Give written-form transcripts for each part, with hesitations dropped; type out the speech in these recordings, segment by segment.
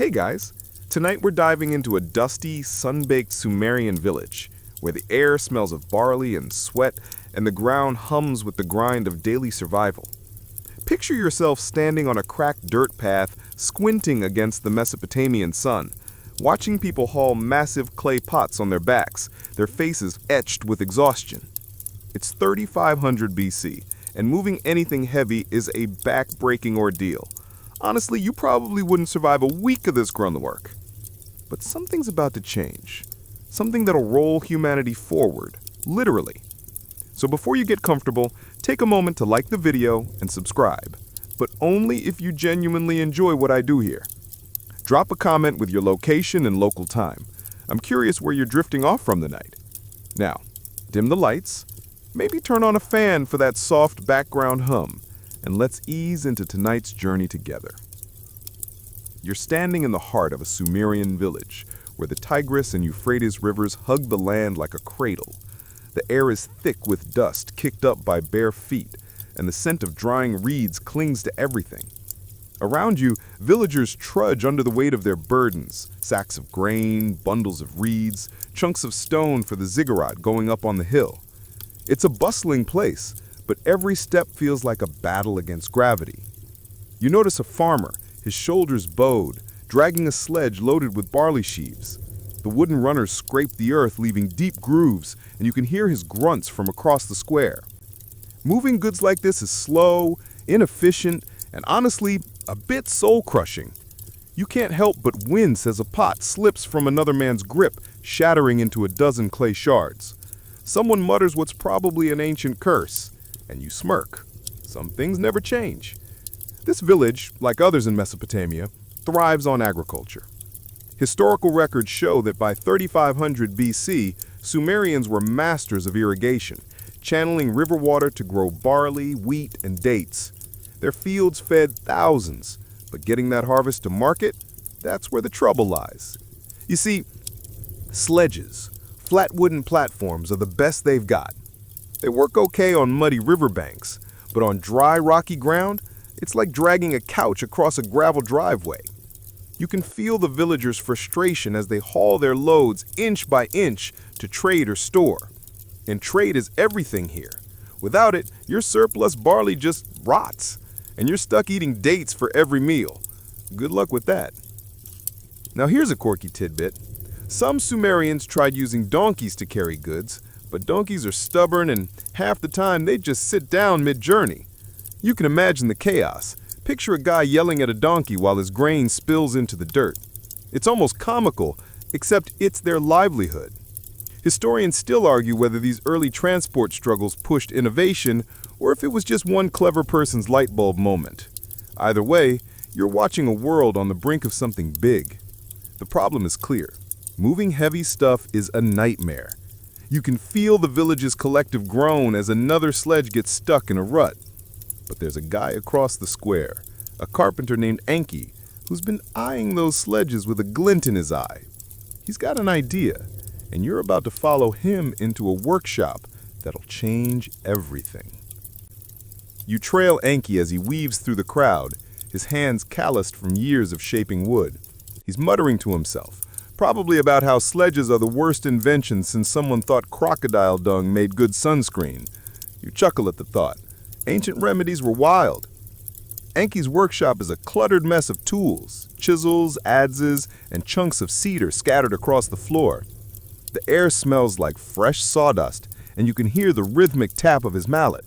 Hey guys, tonight we're diving into a dusty, sun-baked Sumerian village where the air smells of barley and sweat and the ground hums with the grind of daily survival. Picture yourself standing on a cracked dirt path, squinting against the Mesopotamian sun, watching people haul massive clay pots on their backs, their faces etched with exhaustion. It's 3500 BC, and moving anything heavy is a back-breaking ordeal. Honestly, you probably wouldn't survive a week of this grunt work. But something's about to change. Something that'll roll humanity forward, literally. So before you get comfortable, take a moment to like the video and subscribe, but only if you genuinely enjoy what I do here. Drop a comment with your location and local time. I'm curious where you're drifting off from tonight. Now, dim the lights, maybe turn on a fan for that soft background hum, and let's ease into tonight's journey together. You're standing in the heart of a Sumerian village, where the Tigris and Euphrates rivers hug the land like a cradle. The air is thick with dust kicked up by bare feet, and the scent of drying reeds clings to everything. Around you, villagers trudge under the weight of their burdens, sacks of grain, bundles of reeds, chunks of stone for the ziggurat going up on the hill. It's a bustling place, but every step feels like a battle against gravity. You notice a farmer, his shoulders bowed, dragging a sledge loaded with barley sheaves. The wooden runners scrape the earth, leaving deep grooves, and you can hear his grunts from across the square. Moving goods like this is slow, inefficient, and honestly, a bit soul-crushing. You can't help but wince as a pot slips from another man's grip, shattering into a dozen clay shards. Someone mutters what's probably an ancient curse, and you smirk. Some things never change. This village, like others in Mesopotamia, thrives on agriculture. Historical records show that by 3500 BC, Sumerians were masters of irrigation, channeling river water to grow barley, wheat, and dates. Their fields fed thousands, but getting that harvest to market, that's where the trouble lies. You see, sledges, flat wooden platforms, are the best they've got. They work okay on muddy riverbanks, but on dry, rocky ground, it's like dragging a couch across a gravel driveway. You can feel the villagers' frustration as they haul their loads inch by inch to trade or store. And trade is everything here. Without it, your surplus barley just rots, and you're stuck eating dates for every meal. Good luck with that. Now here's a quirky tidbit. Some Sumerians tried using donkeys to carry goods, but donkeys are stubborn and half the time they just sit down mid-journey. You can imagine the chaos. Picture a guy yelling at a donkey while his grain spills into the dirt. It's almost comical, except it's their livelihood. Historians still argue whether these early transport struggles pushed innovation or if it was just one clever person's light bulb moment. Either way, you're watching a world on the brink of something big. The problem is clear. Moving heavy stuff is a nightmare. You can feel the village's collective groan as another sledge gets stuck in a rut. But there's a guy across the square, a carpenter named Enki, who's been eyeing those sledges with a glint in his eye. He's got an idea, and you're about to follow him into a workshop that'll change everything. You trail Enki as he weaves through the crowd, his hands calloused from years of shaping wood. He's muttering to himself, probably about how sledges are the worst invention since someone thought crocodile dung made good sunscreen. You chuckle at the thought. Ancient remedies were wild. Enki's workshop is a cluttered mess of tools, chisels, adzes, and chunks of cedar scattered across the floor. The air smells like fresh sawdust, and you can hear the rhythmic tap of his mallet.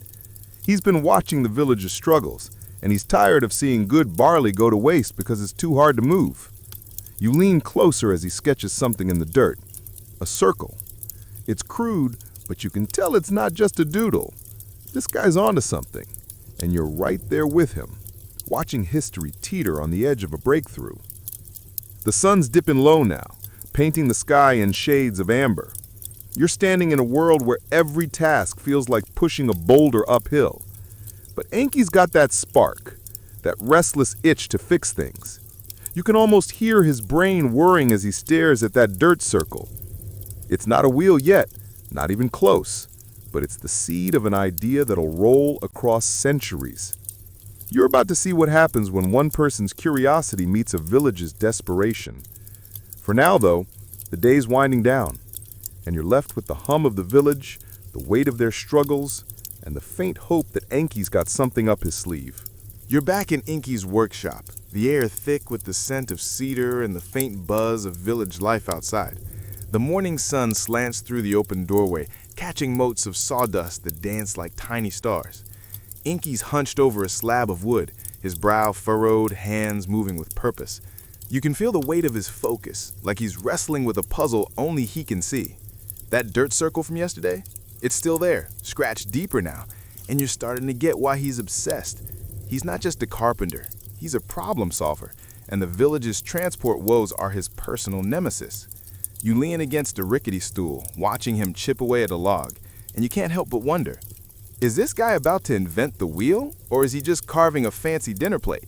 He's been watching the villagers' struggles, and he's tired of seeing good barley go to waste because it's too hard to move. You lean closer as he sketches something in the dirt. A circle. It's crude, but you can tell it's not just a doodle. This guy's onto something, and you're right there with him, watching history teeter on the edge of a breakthrough. The sun's dipping low now, painting the sky in shades of amber. You're standing in a world where every task feels like pushing a boulder uphill. But Enki's got that spark, that restless itch to fix things. You can almost hear his brain whirring as he stares at that dirt circle. It's not a wheel yet, not even close, but it's the seed of an idea that'll roll across centuries. You're about to see what happens when one person's curiosity meets a village's desperation. For now, though, the day's winding down, and you're left with the hum of the village, the weight of their struggles, and the faint hope that Enki's got something up his sleeve. You're back in Enki's workshop, the air thick with the scent of cedar and the faint buzz of village life outside. The morning sun slants through the open doorway, catching motes of sawdust that dance like tiny stars. Enki's hunched over a slab of wood, his brow furrowed, hands moving with purpose. You can feel the weight of his focus, like he's wrestling with a puzzle only he can see. That dirt circle from yesterday? It's still there, scratched deeper now, and you're starting to get why he's obsessed. He's not just a carpenter, he's a problem solver, and the village's transport woes are his personal nemesis. You lean against a rickety stool, watching him chip away at a log, and you can't help but wonder, is this guy about to invent the wheel, or is he just carving a fancy dinner plate?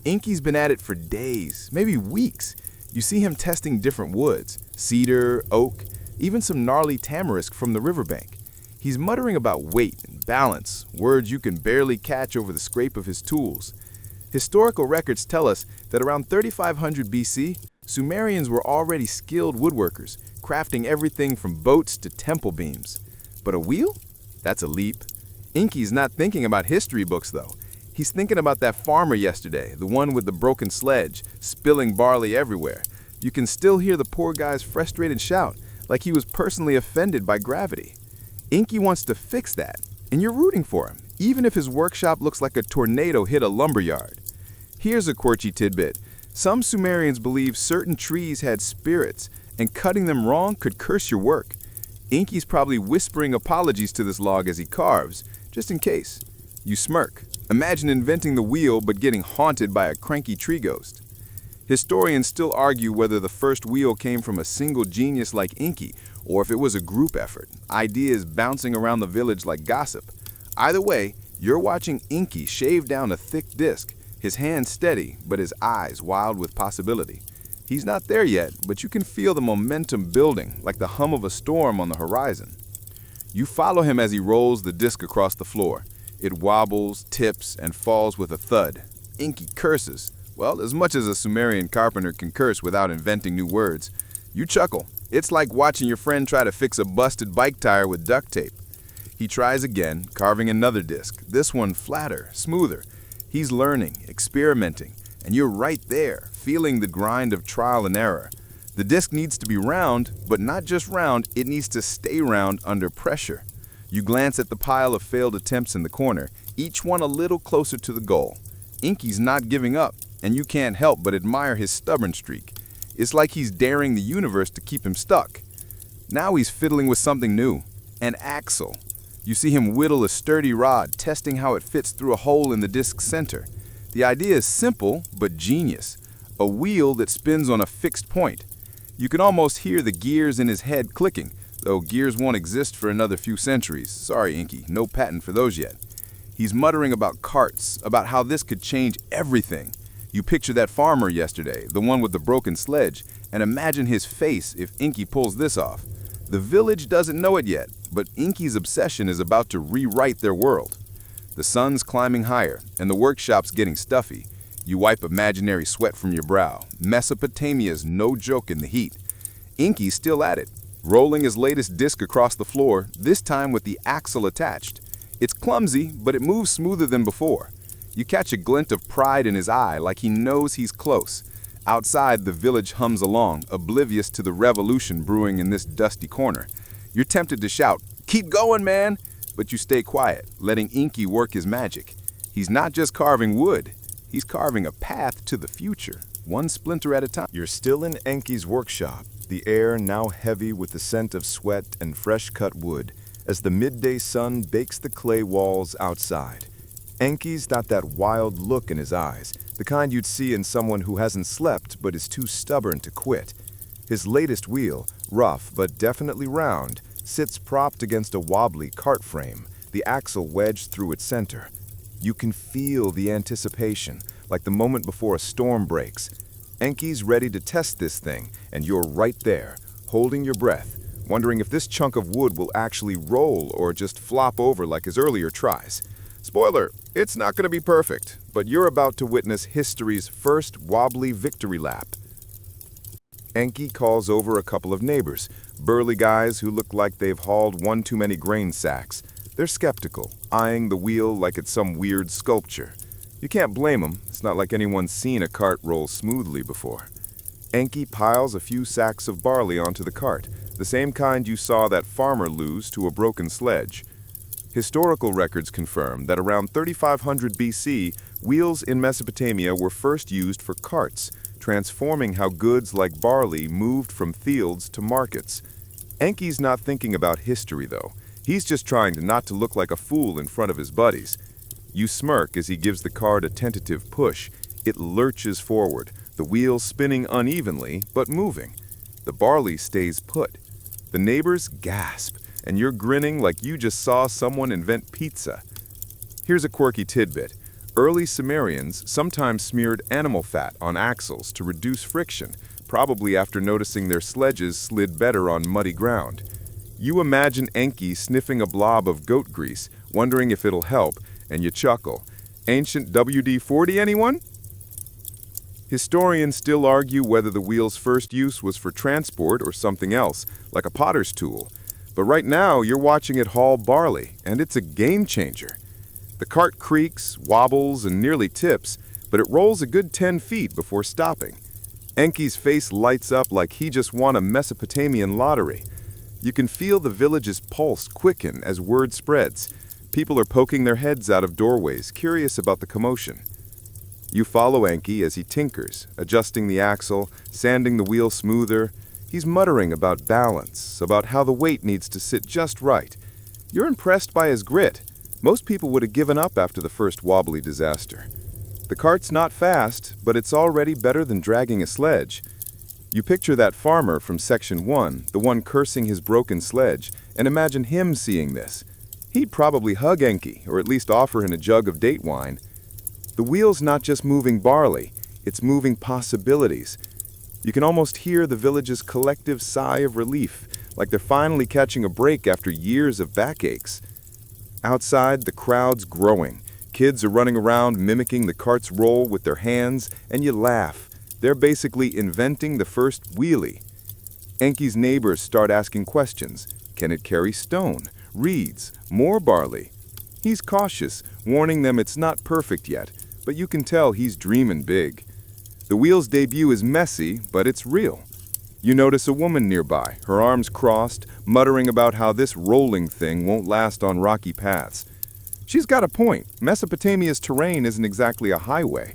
Enki's been at it for days, maybe weeks. You see him testing different woods, cedar, oak, even some gnarly tamarisk from the riverbank. He's muttering about weight and balance, words you can barely catch over the scrape of his tools. Historical records tell us that around 3500 BC, Sumerians were already skilled woodworkers, crafting everything from boats to temple beams. But a wheel? That's a leap. Enki's not thinking about history books, though. He's thinking about that farmer yesterday, the one with the broken sledge, spilling barley everywhere. You can still hear the poor guy's frustrated shout, like he was personally offended by gravity. Enki wants to fix that, and you're rooting for him, even if his workshop looks like a tornado hit a lumberyard. Here's a quirky tidbit. Some Sumerians believe certain trees had spirits, and cutting them wrong could curse your work. Enki's probably whispering apologies to this log as he carves, just in case. You smirk. Imagine inventing the wheel but getting haunted by a cranky tree ghost. Historians still argue whether the first wheel came from a single genius like Enki, or if it was a group effort, ideas bouncing around the village like gossip. Either way, you're watching Enki shave down a thick disc, his hands steady, but his eyes wild with possibility. He's not there yet, but you can feel the momentum building, like the hum of a storm on the horizon. You follow him as he rolls the disc across the floor. It wobbles, tips, and falls with a thud. Enki curses. Well, as much as a Sumerian carpenter can curse without inventing new words. You chuckle. It's like watching your friend try to fix a busted bike tire with duct tape. He tries again, carving another disc, this one flatter, smoother. He's learning, experimenting, and you're right there, feeling the grind of trial and error. The disc needs to be round, but not just round, it needs to stay round under pressure. You glance at the pile of failed attempts in the corner, each one a little closer to the goal. Enki's not giving up, and you can't help but admire his stubborn streak. It's like he's daring the universe to keep him stuck. Now he's fiddling with something new, an axle. You see him whittle a sturdy rod, testing how it fits through a hole in the disc's center. The idea is simple, but genius. A wheel that spins on a fixed point. You can almost hear the gears in his head clicking, though gears won't exist for another few centuries. Sorry, Enki, no patent for those yet. He's muttering about carts, about how this could change everything. You picture that farmer yesterday, the one with the broken sledge, and imagine his face if Enki pulls this off. The village doesn't know it yet, but Enki's obsession is about to rewrite their world. The sun's climbing higher, and the workshop's getting stuffy. You wipe imaginary sweat from your brow. Mesopotamia's no joke in the heat. Enki's still at it, rolling his latest disc across the floor, this time with the axle attached. It's clumsy, but it moves smoother than before. You catch a glint of pride in his eye, like he knows he's close. Outside, the village hums along, oblivious to the revolution brewing in this dusty corner. You're tempted to shout, "Keep going, man!" But you stay quiet, letting Enki work his magic. He's not just carving wood, he's carving a path to the future, one splinter at a time. You're still in Enki's workshop, the air now heavy with the scent of sweat and fresh-cut wood, as the midday sun bakes the clay walls outside. Enki's got that wild look in his eyes, the kind you'd see in someone who hasn't slept but is too stubborn to quit. His latest wheel, rough but definitely round, sits propped against a wobbly cart frame, the axle wedged through its center. You can feel the anticipation, like the moment before a storm breaks. Enki's ready to test this thing, and you're right there, holding your breath, wondering if this chunk of wood will actually roll or just flop over like his earlier tries. Spoiler, it's not going to be perfect, but you're about to witness history's first wobbly victory lap. Enki calls over a couple of neighbors, burly guys who look like they've hauled one too many grain sacks. They're skeptical, eyeing the wheel like it's some weird sculpture. You can't blame them, it's not like anyone's seen a cart roll smoothly before. Enki piles a few sacks of barley onto the cart, the same kind you saw that farmer lose to a broken sledge. Historical records confirm that around 3500 BC, wheels in Mesopotamia were first used for carts, transforming how goods like barley moved from fields to markets. Enki's not thinking about history, though. He's just trying not to look like a fool in front of his buddies. You smirk as he gives the cart a tentative push. It lurches forward, the wheels spinning unevenly, but moving. The barley stays put. The neighbors gasp, and you're grinning like you just saw someone invent pizza. Here's a quirky tidbit. Early Sumerians sometimes smeared animal fat on axles to reduce friction, probably after noticing their sledges slid better on muddy ground. You imagine Enki sniffing a blob of goat grease, wondering if it'll help, and you chuckle. Ancient WD-40, anyone? Historians still argue whether the wheel's first use was for transport or something else, like a potter's tool. But right now, you're watching it haul barley, and it's a game changer. The cart creaks, wobbles, and nearly tips, but it rolls a good 10 feet before stopping. Enki's face lights up like he just won a Mesopotamian lottery. You can feel the village's pulse quicken as word spreads. People are poking their heads out of doorways, curious about the commotion. You follow Enki as he tinkers, adjusting the axle, sanding the wheel smoother. He's muttering about balance, about how the weight needs to sit just right. You're impressed by his grit. Most people would have given up after the first wobbly disaster. The cart's not fast, but it's already better than dragging a sledge. You picture that farmer from Section 1, the one cursing his broken sledge, and imagine him seeing this. He'd probably hug Enki, or at least offer him a jug of date wine. The wheel's not just moving barley, it's moving possibilities. You can almost hear the village's collective sigh of relief, like they're finally catching a break after years of backaches. Outside, the crowd's growing. Kids are running around mimicking the cart's roll with their hands, and you laugh. They're basically inventing the first wheelie. Enki's neighbors start asking questions. Can it carry stone, reeds, more barley? He's cautious, warning them it's not perfect yet, but you can tell he's dreaming big. The wheel's debut is messy, but it's real. You notice a woman nearby, her arms crossed, muttering about how this rolling thing won't last on rocky paths. She's got a point. Mesopotamia's terrain isn't exactly a highway.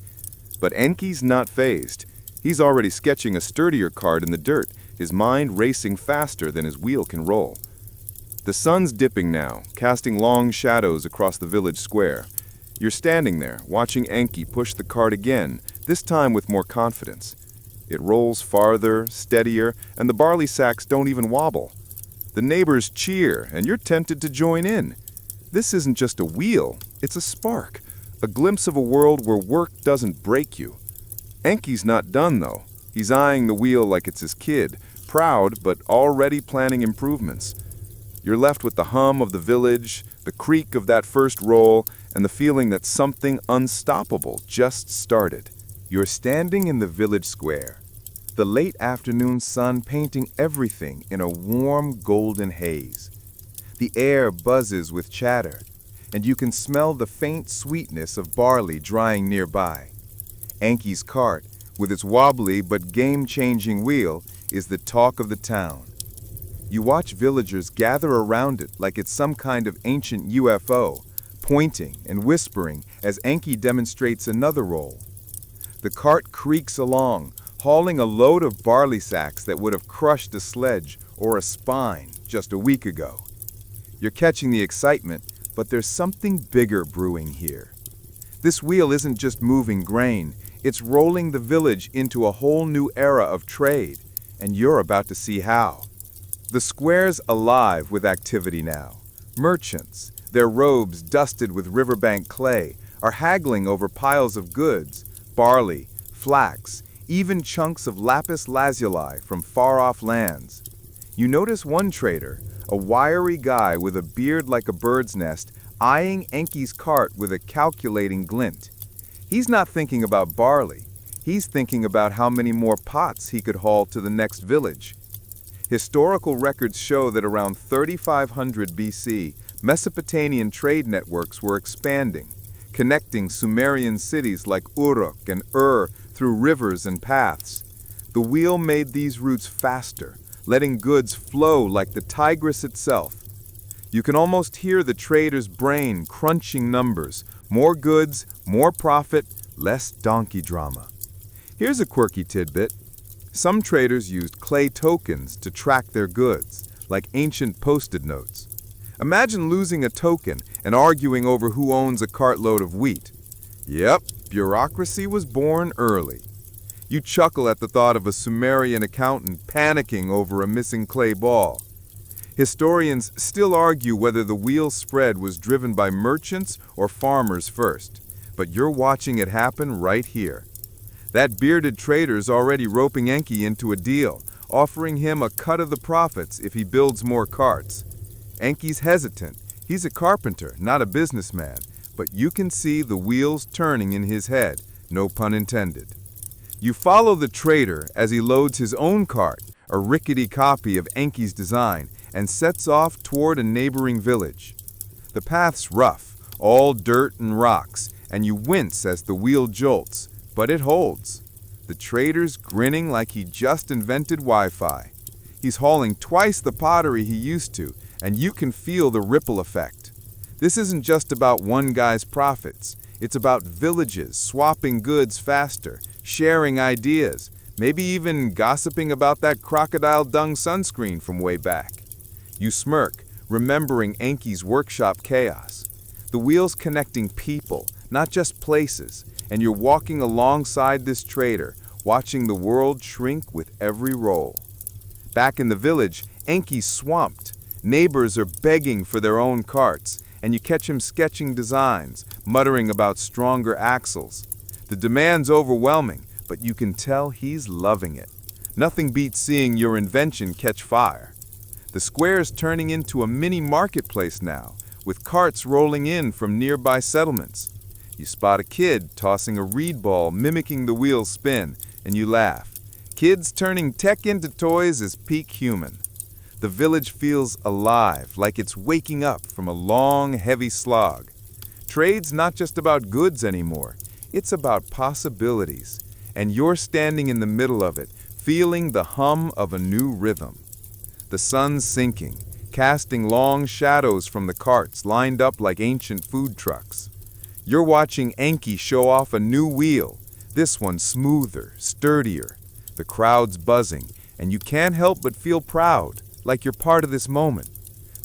But Enki's not fazed. He's already sketching a sturdier cart in the dirt, his mind racing faster than his wheel can roll. The sun's dipping now, casting long shadows across the village square. You're standing there, watching Enki push the cart again, this time with more confidence. It rolls farther, steadier, and the barley sacks don't even wobble. The neighbors cheer, and you're tempted to join in. This isn't just a wheel, it's a spark, a glimpse of a world where work doesn't break you. Enki's not done, though. He's eyeing the wheel like it's his kid, proud but already planning improvements. You're left with the hum of the village, the creak of that first roll, and the feeling that something unstoppable just started. You're standing in the village square, the late afternoon sun painting everything in a warm golden haze. The air buzzes with chatter, and you can smell the faint sweetness of barley drying nearby. Enki's cart, with its wobbly but game-changing wheel, is the talk of the town. You watch villagers gather around it like it's some kind of ancient UFO, pointing and whispering as Enki demonstrates another roll. The cart creaks along, hauling a load of barley sacks that would have crushed a sledge or a spine just a week ago. You're catching the excitement, but there's something bigger brewing here. This wheel isn't just moving grain, it's rolling the village into a whole new era of trade, and you're about to see how. The square's alive with activity now. Merchants, their robes dusted with riverbank clay, are haggling over piles of goods, barley, flax, even chunks of lapis lazuli from far-off lands. You notice one trader, a wiry guy with a beard like a bird's nest, eyeing Enki's cart with a calculating glint. He's not thinking about barley. He's thinking about how many more pots he could haul to the next village. Historical records show that around 3500 BC, Mesopotamian trade networks were expanding, connecting Sumerian cities like Uruk and Ur through rivers and paths. The wheel made these routes faster, letting goods flow like the Tigris itself. You can almost hear the trader's brain crunching numbers. More goods, more profit, less donkey drama. Here's a quirky tidbit. Some traders used clay tokens to track their goods, like ancient post-it notes. Imagine losing a token and arguing over who owns a cartload of wheat. Yep, bureaucracy was born early. You chuckle at the thought of a Sumerian accountant panicking over a missing clay ball. Historians still argue whether the wheel spread was driven by merchants or farmers first, but you're watching it happen right here. That bearded trader's already roping Enki into a deal, offering him a cut of the profits if he builds more carts. Enki's hesitant. He's a carpenter, not a businessman, but you can see the wheels turning in his head, no pun intended. You follow the trader as he loads his own cart, a rickety copy of Enki's design, and sets off toward a neighboring village. The path's rough, all dirt and rocks, and you wince as the wheel jolts, but it holds. The trader's grinning like he just invented Wi-Fi. He's hauling twice the pottery he used to, and you can feel the ripple effect. This isn't just about one guy's profits. It's about villages swapping goods faster, sharing ideas, maybe even gossiping about that crocodile dung sunscreen from way back. You smirk, remembering Enki's workshop chaos. The wheel's connecting people, not just places, and you're walking alongside this trader, watching the world shrink with every roll. Back in the village, Enki's swamped. Neighbors are begging for their own carts, and you catch him sketching designs, muttering about stronger axles. The demand's overwhelming, but you can tell he's loving it. Nothing beats seeing your invention catch fire. The square's turning into a mini marketplace now, with carts rolling in from nearby settlements. You spot a kid tossing a reed ball mimicking the wheel's spin, and you laugh. Kids turning tech into toys is peak human. The village feels alive, like it's waking up from a long, heavy slog. Trade's not just about goods anymore. It's about possibilities. And you're standing in the middle of it, feeling the hum of a new rhythm. The sun's sinking, casting long shadows from the carts lined up like ancient food trucks. You're watching Enki show off a new wheel, this one smoother, sturdier. The crowd's buzzing, and you can't help but feel proud, like you're part of this moment.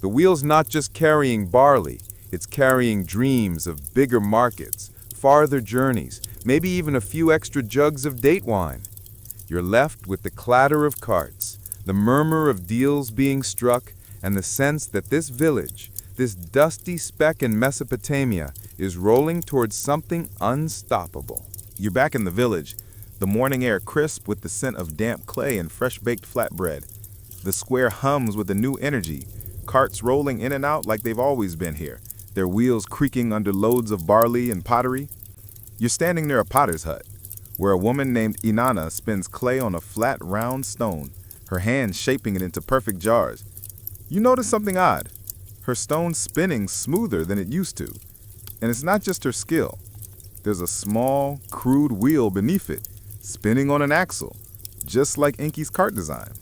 The wheel's not just carrying barley, it's carrying dreams of bigger markets, farther journeys, maybe even a few extra jugs of date wine. You're left with the clatter of carts, the murmur of deals being struck, and the sense that this village, this dusty speck in Mesopotamia, is rolling towards something unstoppable. You're back in the village, the morning air crisp with the scent of damp clay and fresh-baked flatbread. The square hums with a new energy, carts rolling in and out like they've always been here, their wheels creaking under loads of barley and pottery. You're standing near a potter's hut, where a woman named Inanna spins clay on a flat, round stone, her hands shaping it into perfect jars. You notice something odd. Her stone's spinning smoother than it used to. And it's not just her skill. There's a small, crude wheel beneath it, spinning on an axle, just like Enki's cart design.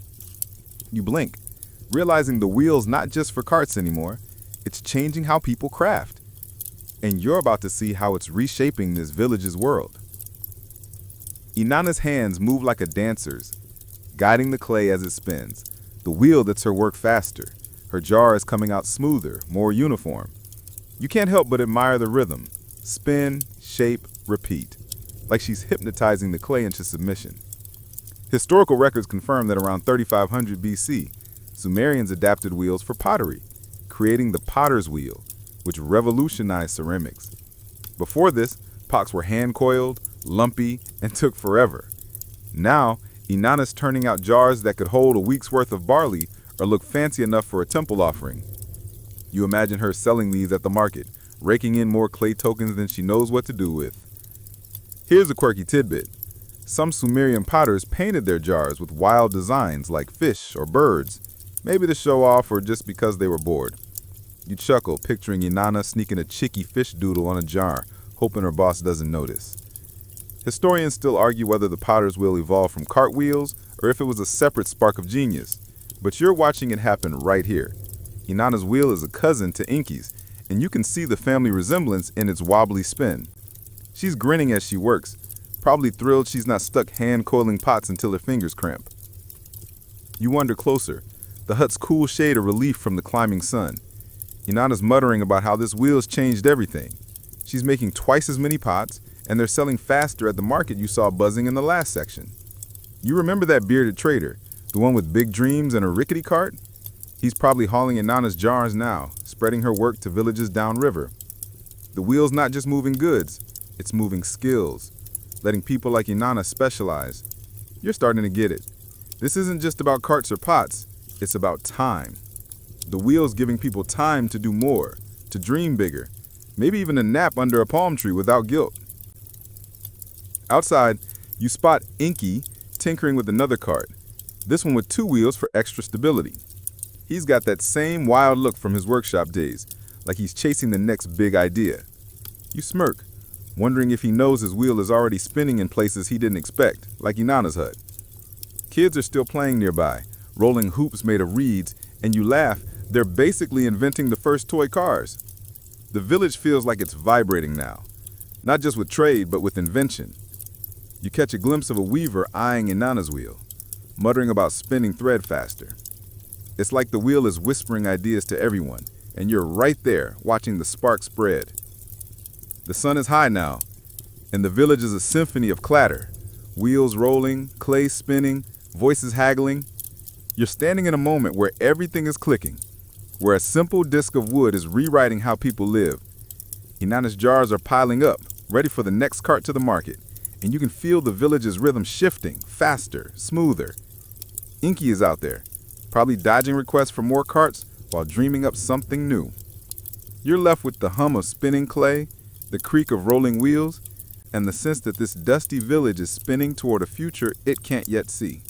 You blink, realizing the wheel's not just for carts anymore, it's changing how people craft. And you're about to see how it's reshaping this village's world. Inanna's hands move like a dancer's, guiding the clay as it spins. The wheel that's her work faster. Her jar is coming out smoother, more uniform. You can't help but admire the rhythm. Spin, shape, repeat. Like she's hypnotizing the clay into submission. Historical records confirm that around 3500 BC, Sumerians adapted wheels for pottery, creating the potter's wheel, which revolutionized ceramics. Before this, pots were hand-coiled, lumpy, and took forever. Now, Inanna's turning out jars that could hold a week's worth of barley or look fancy enough for a temple offering. You imagine her selling these at the market, raking in more clay tokens than she knows what to do with. Here's a quirky tidbit. Some Sumerian potters painted their jars with wild designs like fish or birds, maybe to show off or just because they were bored. You chuckle, picturing Inanna sneaking a chicky fish doodle on a jar, hoping her boss doesn't notice. Historians still argue whether the potter's wheel evolved from cartwheels or if it was a separate spark of genius, but you're watching it happen right here. Inanna's wheel is a cousin to Inky's, and you can see the family resemblance in its wobbly spin. She's grinning as she works, probably thrilled she's not stuck hand-coiling pots until her fingers cramp. You wander closer, the hut's cool shade of relief from the climbing sun. Inanna's muttering about how this wheel's changed everything. She's making twice as many pots, and they're selling faster at the market you saw buzzing in the last section. You remember that bearded trader, the one with big dreams and a rickety cart? He's probably hauling Inanna's jars now, spreading her work to villages downriver. The wheel's not just moving goods, it's moving skills, letting people like Inanna specialize. You're starting to get it. This isn't just about carts or pots, it's about time. The wheel's giving people time to do more, to dream bigger, maybe even a nap under a palm tree without guilt. Outside, you spot Inky tinkering with another cart, this one with 2 wheels for extra stability. He's got that same wild look from his workshop days, like he's chasing the next big idea. You smirk, wondering if he knows his wheel is already spinning in places he didn't expect, like Inanna's hut. Kids are still playing nearby, rolling hoops made of reeds, and you laugh, they're basically inventing the first toy cars. The village feels like it's vibrating now, not just with trade, but with invention. You catch a glimpse of a weaver eyeing Inanna's wheel, muttering about spinning thread faster. It's like the wheel is whispering ideas to everyone, and you're right there watching the spark spread. The sun is high now, and the village is a symphony of clatter. Wheels rolling, clay spinning, voices haggling. You're standing in a moment where everything is clicking, where a simple disc of wood is rewriting how people live. Inanna's jars are piling up, ready for the next cart to the market, and you can feel the village's rhythm shifting, faster, smoother. Inky is out there, probably dodging requests for more carts while dreaming up something new. You're left with the hum of spinning clay, the creak of rolling wheels, and the sense that this dusty village is spinning toward a future it can't yet see.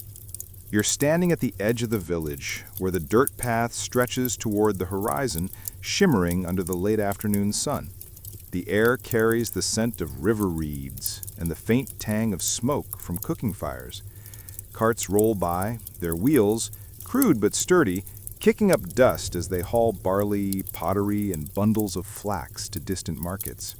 You're standing at the edge of the village, where the dirt path stretches toward the horizon, shimmering under the late afternoon sun. The air carries the scent of river reeds and the faint tang of smoke from cooking fires. Carts roll by, their wheels, crude but sturdy, kicking up dust as they haul barley, pottery, and bundles of flax to distant markets.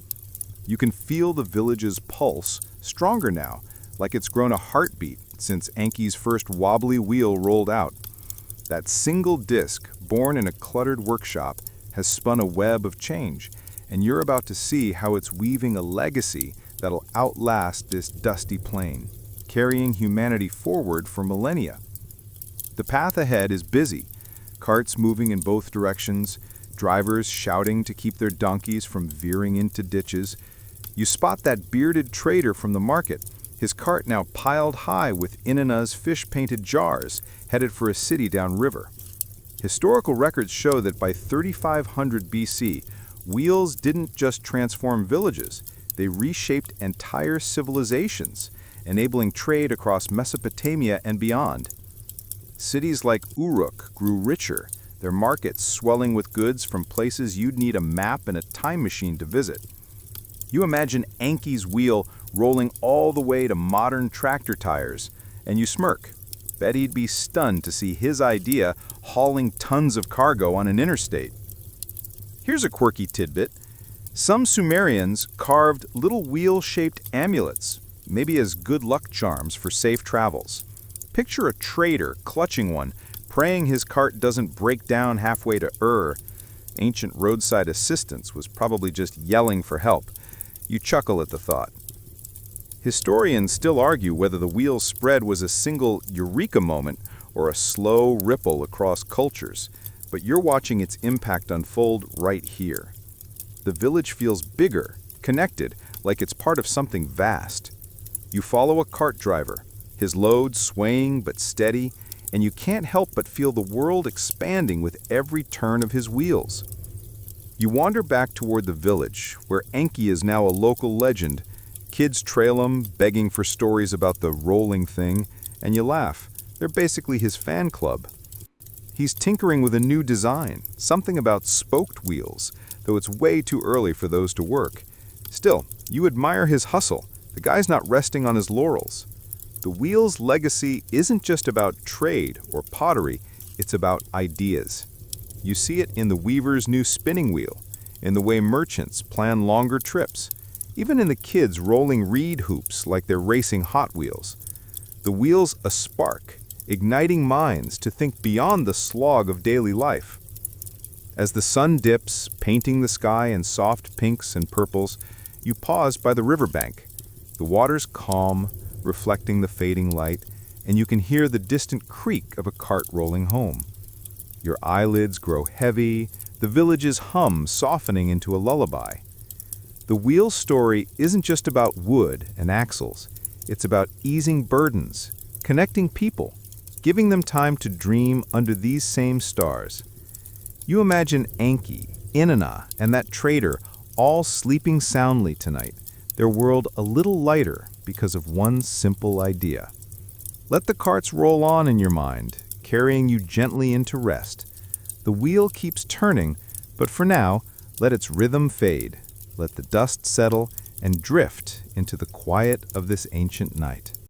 You can feel the village's pulse, stronger now, like it's grown a heartbeat since Anki's first wobbly wheel rolled out. That single disc, born in a cluttered workshop, has spun a web of change, and you're about to see how it's weaving a legacy that'll outlast this dusty plain, carrying humanity forward for millennia. The path ahead is busy, carts moving in both directions, drivers shouting to keep their donkeys from veering into ditches. You spot that bearded trader from the market, his cart now piled high with Inanna's fish-painted jars, headed for a city downriver. Historical records show that by 3500 BC, wheels didn't just transform villages, they reshaped entire civilizations, enabling trade across Mesopotamia and beyond. Cities like Uruk grew richer, their markets swelling with goods from places you'd need a map and a time machine to visit. You imagine Anki's wheel rolling all the way to modern tractor tires, and you smirk. Bet he'd be stunned to see his idea hauling tons of cargo on an interstate. Here's a quirky tidbit. Some Sumerians carved little wheel-shaped amulets, maybe as good luck charms for safe travels. Picture a trader clutching one, praying his cart doesn't break down halfway to Ur. Ancient roadside assistance was probably just yelling for help. You chuckle at the thought. Historians still argue whether the wheel's spread was a single eureka moment or a slow ripple across cultures, but you're watching its impact unfold right here. The village feels bigger, connected, like it's part of something vast. You follow a cart driver, his load swaying but steady, and you can't help but feel the world expanding with every turn of his wheels. You wander back toward the village, where Enki is now a local legend. Kids trail him, begging for stories about the rolling thing, and you laugh. They're basically his fan club. He's tinkering with a new design, something about spoked wheels, though it's way too early for those to work. Still, you admire his hustle. The guy's not resting on his laurels. The wheel's legacy isn't just about trade or pottery, it's about ideas. You see it in the weaver's new spinning wheel, in the way merchants plan longer trips, even in the kids rolling reed hoops like they're racing Hot Wheels. The wheel's a spark, igniting minds to think beyond the slog of daily life. As the sun dips, painting the sky in soft pinks and purples, you pause by the riverbank. The water's calm, reflecting the fading light, and you can hear the distant creak of a cart rolling home. Your eyelids grow heavy, the village's hum softening into a lullaby. The wheel story isn't just about wood and axles. It's about easing burdens, connecting people, giving them time to dream under these same stars. You imagine Enki, Inanna, and that trader all sleeping soundly tonight, their world a little lighter because of one simple idea. Let the carts roll on in your mind, carrying you gently into rest. The wheel keeps turning, but for now, let its rhythm fade. Let the dust settle and drift into the quiet of this ancient night.